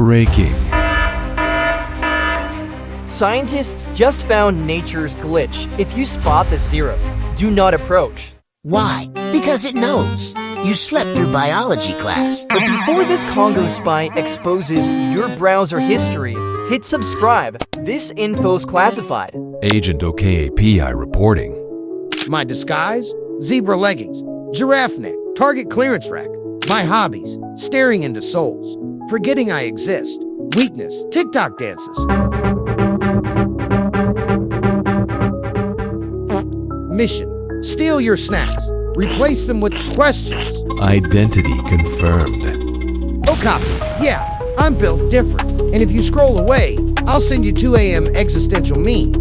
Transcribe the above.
Breaking. Scientists just found nature's glitch. If you spot the Giraffe, do not approach. Why? Because it knows. You slept through biology class. But before this Congo spy exposes your browser history, hit subscribe. This info's classified. Agent OKAPI reporting. My disguise? Zebra leggings, giraffe neck, target clearance rack. My hobbies: staring into souls, forgetting I exist. Weakness: TikTok dances. Mission: steal your snacks. Replace them with questions. Identity confirmed. Oh, copy. Yeah, I'm built different. And if you scroll away, I'll send you 2 a.m. existential meme.